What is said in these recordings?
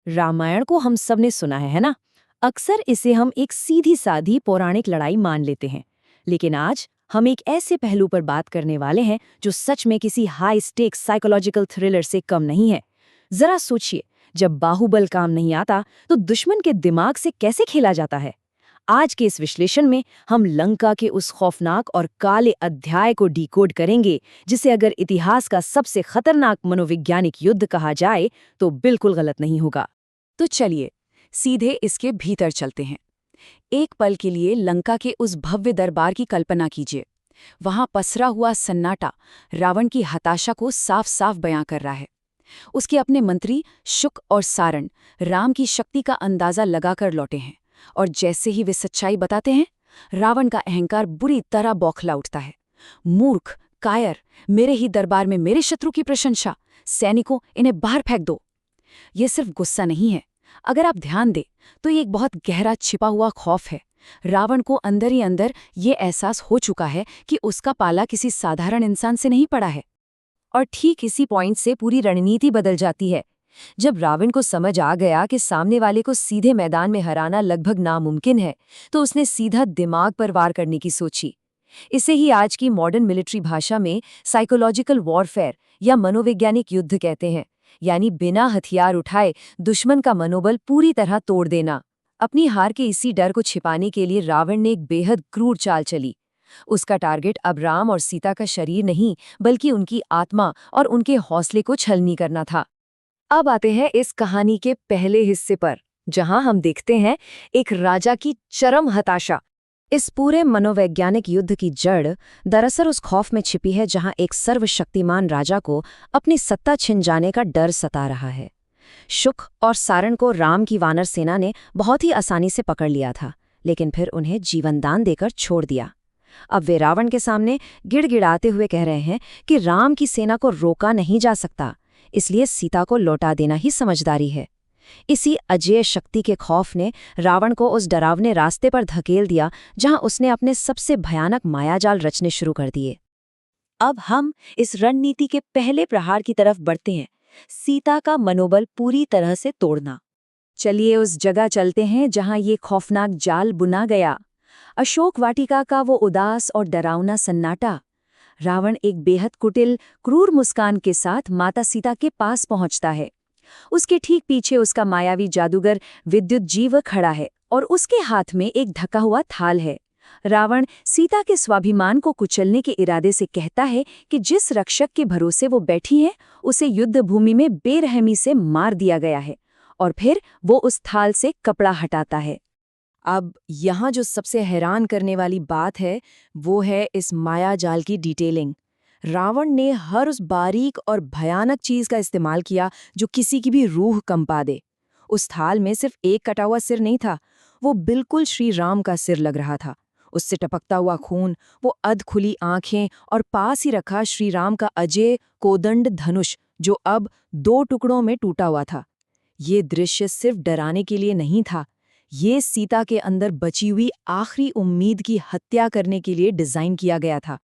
रामायण को हम सब ने सुना है ना? अक्सर इसे हम एक सीधी साधी पौराणिक लड़ाई मान लेते हैं। लेकिन आज हम एक ऐसे पहलू पर बात करने वाले हैं जो सच में किसी हाई स्टेक्स साइकोलॉजिकल थ्रिलर से कम नहीं है। जरा सोचिए, जब बाहुबल काम नहीं आता तो दुश्मन के दिमाग से कैसे खेला जाता है। आज के इस विश्लेषण में हम लंका के उस खौफनाक और काले अध्याय को डिकोड करेंगे, जिसे अगर इतिहास का सबसे खतरनाक मनोवैज्ञानिक युद्ध कहा जाए तो बिल्कुल गलत नहीं होगा। तो चलिए सीधे इसके भीतर चलते हैं। एक पल के लिए लंका के उस भव्य दरबार की कल्पना कीजिए। वहां पसरा हुआ सन्नाटा रावण की हताशा को साफ साफ बयां कर रहा है। उसके अपने मंत्री शुक और सारण राम की शक्ति का अंदाजा लगाकर लौटे हैं, और जैसे ही वे सच्चाई बताते हैं, रावण का अहंकार बुरी तरह बौखला उठता है। मूर्ख, कायर, मेरे ही दरबार में मेरे शत्रु की प्रशंसा, सैनिकों इन्हें बाहर फेंक दो। ये सिर्फ गुस्सा नहीं है, अगर आप ध्यान दें तो ये एक बहुत गहरा छिपा हुआ खौफ है। रावण को अंदर ही अंदर ये एहसास हो चुका है कि उसका पाला किसी साधारण इंसान से नहीं पड़ा है। और ठीक इसी पॉइंट से पूरी रणनीति बदल जाती है। जब रावण को समझ आ गया कि सामने वाले को सीधे मैदान में हराना लगभग नामुमकिन है, तो उसने सीधा दिमाग पर वार करने की सोची। इसे ही आज की मॉडर्न मिलिट्री भाषा में साइकोलॉजिकल वॉरफेयर या मनोवैज्ञानिक युद्ध कहते हैं, यानी बिना हथियार उठाए दुश्मन का मनोबल पूरी तरह तोड़ देना। अपनी हार के इसी डर को छिपाने के लिए रावण ने एक बेहद क्रूर चाल चली। उसका टारगेट अब राम और सीता का शरीर नहीं, बल्कि उनकी आत्मा और उनके हौसले को छलनी करना था। अब आते हैं इस कहानी के पहले हिस्से पर, जहां हम देखते हैं एक राजा की चरम हताशा। इस पूरे मनोवैज्ञानिक युद्ध की जड़ दरअसल उस खौफ में छिपी है, जहां एक सर्वशक्तिमान राजा को अपनी सत्ता छिन जाने का डर सता रहा है। शुक और सारण को राम की वानर सेना ने बहुत ही आसानी से पकड़ लिया था, लेकिन फिर उन्हें जीवनदान देकर छोड़ दिया। अब वे रावण के सामने गिड़गिड़ाते हुए कह रहे हैं कि राम की सेना को रोका नहीं जा सकता, इसलिए सीता को लौटा देना ही समझदारी है। इसी अजेय शक्ति के खौफ ने रावण को उस डरावने रास्ते पर धकेल दिया, जहां उसने अपने सबसे भयानक मायाजाल रचने शुरू कर दिए। अब हम इस रणनीति के पहले प्रहार की तरफ बढ़ते हैं, सीता का मनोबल पूरी तरह से तोड़ना। चलिए उस जगह चलते हैं जहां ये खौफनाक जाल बुना गया। अशोक वाटिका का वो उदास और डरावना सन्नाटा। रावण एक बेहद कुटिल, क्रूर मुस्कान के साथ माता सीता के पास पहुंचता है। उसके ठीक पीछे उसका मायावी जादूगर विद्युत जीव खड़ा है, और उसके हाथ में एक ढका हुआ थाल है। रावण सीता के स्वाभिमान को कुचलने के इरादे से कहता है कि जिस रक्षक के भरोसे वो बैठी हैं, उसे युद्ध भूमि में बेरहमी से मार दिया गया है, और फिर वो उस थाल से कपड़ा हटाता है। अब यहाँ जो सबसे हैरान करने वाली बात है, वो है इस मायाजाल की डिटेलिंग। रावण ने हर उस बारीक और भयानक चीज का इस्तेमाल किया जो किसी की भी रूह कंपा दे। उस थाल में सिर्फ एक कटा हुआ सिर नहीं था, वो बिल्कुल श्री राम का सिर लग रहा था। उससे टपकता हुआ खून, वो अध खुली आंखें, और पास ही रखा श्री राम का अजेय कोदंड धनुष, जो अब 2 टुकड़ों में टूटा हुआ था। ये दृश्य सिर्फ डराने के लिए नहीं था, ये सीता के अंदर बची हुई आखिरी उम्मीद की हत्या करने के लिए डिजाइन किया गया था।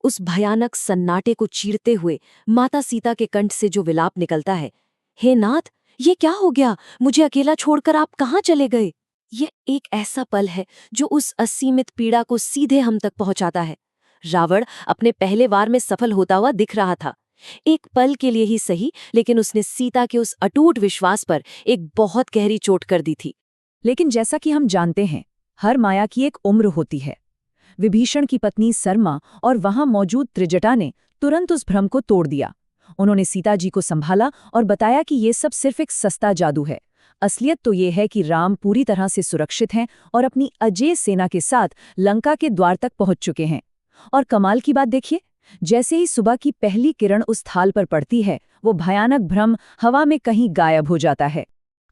उस भयानक सन्नाटे को चीरते हुए माता सीता के कंठ से जो विलाप निकलता है, हे नाथ, ये क्या हो गया? मुझे अकेला छोड़कर आप कहाँ चले गए? ये एक ऐसा पल है जो उस असीमित पीड़ा को सीधे हम तक पहुंचाता है। रावण अपने पहले वार में सफल होता हुआ दिख रहा था। एक पल के लिए ही सही, लेकिन उसने सीता के उस अटूट विश्वास पर एक बहुत गहरी चोट कर दी थी। लेकिन जैसा कि हम जानते हैं, हर माया की एक उम्र होती है। विभीषण की पत्नी सरमा और वहां मौजूद त्रिजटा ने तुरंत उस भ्रम को तोड़ दिया। उन्होंने सीता जी को संभाला और बताया कि ये सब सिर्फ एक सस्ता जादू है। असलियत तो ये है कि राम पूरी तरह से सुरक्षित हैं और अपनी अजेय सेना के साथ लंका के द्वार तक पहुंच चुके हैं। और कमाल की बात देखिए, जैसे ही सुबह की पहली किरण उस थाल पर पड़ती है, वो भयानक भ्रम हवा में कहीं गायब हो जाता है।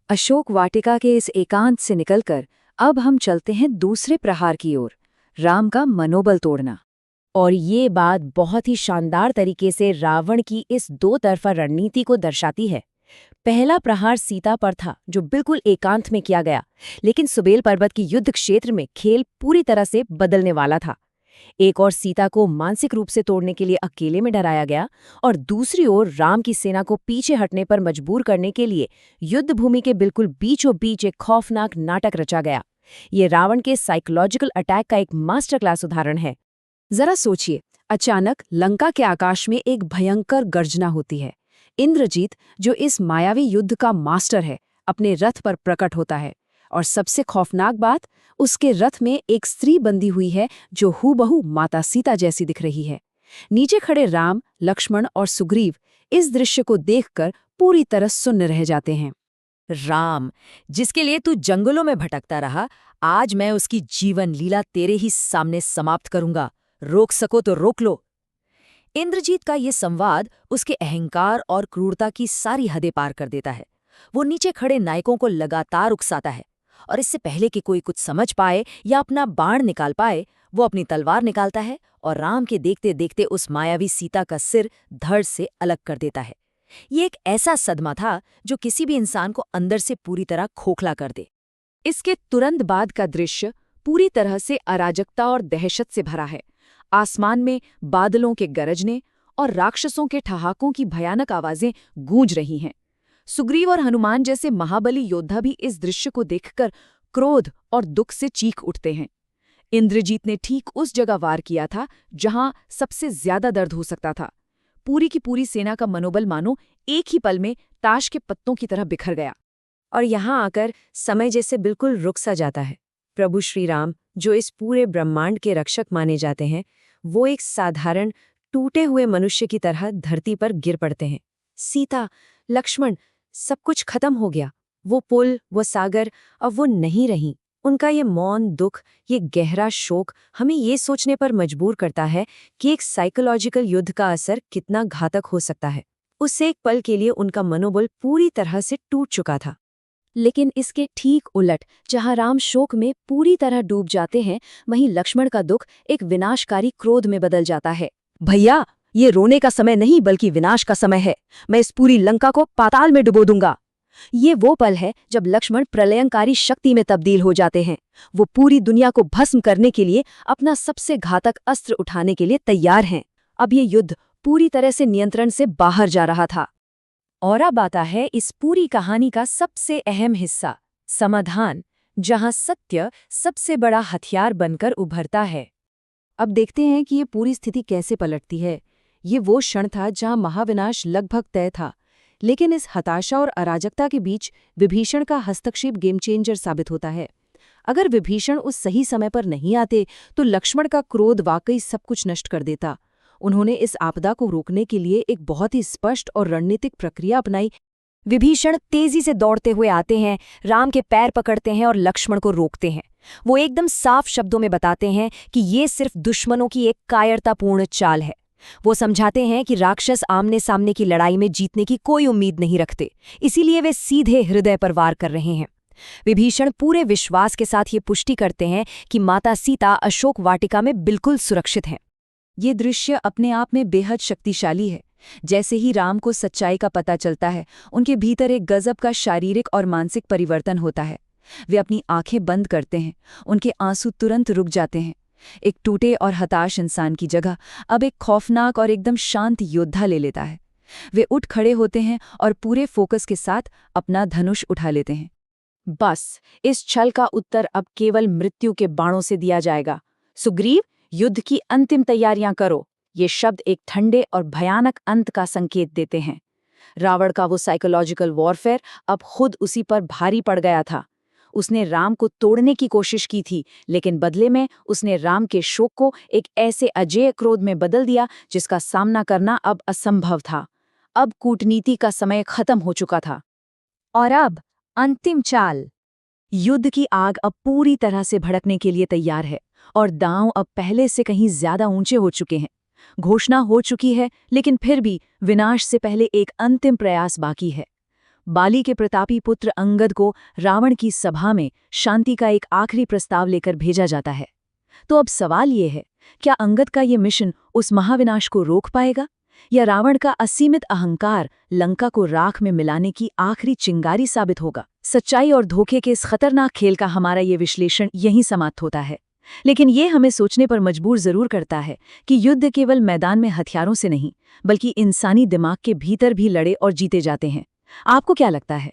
अशोक वाटिका के इस एकांत से निकलकर अब हम चलते हैं दूसरे प्रहार की ओर, राम का मनोबल तोड़ना। और ये बात बहुत ही शानदार तरीके से रावण की इस 2 तरफा रणनीति को दर्शाती है। पहला प्रहार सीता पर था, जो बिल्कुल एकांत में किया गया, लेकिन सुबेल पर्वत की युद्ध क्षेत्र में खेल पूरी तरह से बदलने वाला था। एक और सीता को मानसिक रूप से तोड़ने के लिए अकेले में डराया गया और दूसरी ओर राम की सेना को पीछे हटने पर मजबूर करने के लिए युद्ध भूमि के बिल्कुल बीचों बीच एक खौफनाक नाटक रचा गया। ये रावण के साइकोलॉजिकल अटैक का एक मास्टर क्लास उदाहरण है। जरा सोचिए, अचानक लंका के आकाश में एक भयंकर गर्जना होती है। इंद्रजीत, जो इस मायावी युद्ध का मास्टर है, अपने रथ पर प्रकट होता है और सबसे खौफनाक बात, उसके रथ में एक स्त्री बंधी हुई है जो हूबहू माता सीता जैसी दिख रही है। नीचे खड़े राम, लक्ष्मण और सुग्रीव इस दृश्य को देखकर पूरी तरह सुन्न रह जाते हैं। राम, जिसके लिए तू जंगलों में भटकता रहा, आज मैं उसकी जीवन लीला तेरे ही सामने समाप्त करूंगा। रोक सको तो रोक लो। इंद्रजीत का ये संवाद उसके अहंकार और क्रूरता की सारी हदें पार कर देता है। वो नीचे खड़े नायकों को लगातार उकसाता है और इससे पहले कि कोई कुछ समझ पाए या अपना बाण निकाल पाए, वो अपनी तलवार निकालता है और राम के देखते देखते उस मायावी सीता का सिर धड़ से अलग कर देता है। ये एक ऐसा सदमा था जो किसी भी इंसान को अंदर से पूरी तरह खोखला कर दे। इसके तुरंत बाद का दृश्य पूरी तरह से अराजकता और दहशत से भरा है। आसमान में बादलों के गरजने और राक्षसों के ठहाकों की भयानक आवाजें गूंज रही हैं। सुग्रीव और हनुमान जैसे महाबली योद्धा भी इस दृश्य को देखकर क्रोध और दुख से चीख उठते हैं। इंद्रजीत ने ठीक उस जगह वार किया था जहां सबसे ज्यादा दर्द हो सकता था। पूरी की पूरी सेना का मनोबल मानो एक ही पल में ताश के पत्तों की तरह बिखर गया। और यहाँ आकर समय जैसे बिल्कुल रुक सा जाता है। प्रभु श्री राम, जो इस पूरे ब्रह्मांड के रक्षक माने जाते हैं, वो एक साधारण टूटे हुए मनुष्य की तरह धरती पर गिर पड़ते हैं। सीता, लक्ष्मण, सब कुछ खत्म हो गया। वो पुल, वो सागर, अब वो नहीं रही। उनका ये मौन दुख, ये गहरा शोक हमें ये सोचने पर मजबूर करता है कि एक साइकोलॉजिकल युद्ध का असर कितना घातक हो सकता है। उस एक पल के लिए उनका मनोबल पूरी तरह से टूट चुका था। लेकिन इसके ठीक उलट, जहां राम शोक में पूरी तरह डूब जाते हैं, वहीं लक्ष्मण का दुख एक विनाशकारी क्रोध में बदल जाता है। भैया, ये रोने का समय नहीं बल्कि विनाश का समय है। मैं इस पूरी लंका को पाताल में डुबो दूंगा। ये वो पल है जब लक्ष्मण प्रलयंकारी शक्ति में तब्दील हो जाते हैं। वो पूरी दुनिया को भस्म करने के लिए अपना सबसे घातक अस्त्र उठाने के लिए तैयार हैं। अब ये युद्ध पूरी तरह से नियंत्रण से बाहर जा रहा था। और अब आता है इस पूरी कहानी का सबसे अहम हिस्सा, समाधान, जहां सत्य सबसे बड़ा हथियार बनकर उभरता है। अब देखते हैं कि ये पूरी स्थिति कैसे पलटती है। ये वो क्षण था जहां महाविनाश लगभग तय था, लेकिन इस हताशा और अराजकता के बीच विभीषण का हस्तक्षेप गेम चेंजर साबित होता है। अगर विभीषण उस सही समय पर नहीं आते तो लक्ष्मण का क्रोध वाकई सब कुछ नष्ट कर देता। उन्होंने इस आपदा को रोकने के लिए एक बहुत ही स्पष्ट और रणनीतिक प्रक्रिया अपनाई। विभीषण तेजी से दौड़ते हुए आते हैं, राम के पैर पकड़ते हैं और लक्ष्मण को रोकते हैं। वो एकदम साफ शब्दों में बताते हैं कि ये सिर्फ दुश्मनों की एक कायरतापूर्ण चाल है। वो समझाते हैं कि राक्षस आमने सामने की लड़ाई में जीतने की कोई उम्मीद नहीं रखते, इसीलिए वे सीधे हृदय पर वार कर रहे हैं। विभीषण पूरे विश्वास के साथ ये पुष्टि करते हैं कि माता सीता अशोक वाटिका में बिल्कुल सुरक्षित हैं। ये दृश्य अपने आप में बेहद शक्तिशाली है। जैसे ही राम को सच्चाई का पता चलता है, उनके भीतर एक गजब का शारीरिक और मानसिक परिवर्तन होता है। वे अपनी आंखें बंद करते हैं, उनके आंसू तुरंत रुक जाते हैं। एक टूटे और हताश इंसान की जगह अब एक खौफनाक और एकदम शांत योद्धा ले लेता है। वे उठ खड़े होते हैं और पूरे फोकस के साथ अपना धनुष उठा लेते हैं। बस, इस छल का उत्तर अब केवल मृत्यु के बाणों से दिया जाएगा। सुग्रीव, युद्ध की अंतिम तैयारियां करो। ये शब्द एक ठंडे और भयानक अंत का संकेत देते हैं। रावण का वो साइकोलॉजिकल वॉरफेयर अब खुद उसी पर भारी पड़ गया था। उसने राम को तोड़ने की कोशिश की थी, लेकिन बदले में उसने राम के शोक को एक ऐसे अजेय क्रोध में बदल दिया जिसका सामना करना अब असंभव था। अब कूटनीति का समय खत्म हो चुका था। और अब अंतिम चाल। युद्ध की आग अब पूरी तरह से भड़कने के लिए तैयार है और दांव अब पहले से कहीं ज्यादा ऊंचे हो चुके हैं। घोषणा हो चुकी है, लेकिन फिर भी विनाश से पहले एक अंतिम प्रयास बाकी है। बाली के प्रतापी पुत्र अंगद को रावण की सभा में शांति का एक आखिरी प्रस्ताव लेकर भेजा जाता है। तो अब सवाल ये है, क्या अंगद का ये मिशन उस महाविनाश को रोक पाएगा, या रावण का असीमित अहंकार लंका को राख में मिलाने की आखिरी चिंगारी साबित होगा? सच्चाई और धोखे के इस खतरनाक खेल का हमारा ये विश्लेषण यहीं समाप्त होता है। लेकिन ये हमें सोचने पर मजबूर जरूर करता है कि युद्ध केवल मैदान में हथियारों से नहीं, बल्कि इंसानी दिमाग के भीतर भी लड़े और जीते जाते हैं। आपको क्या लगता है?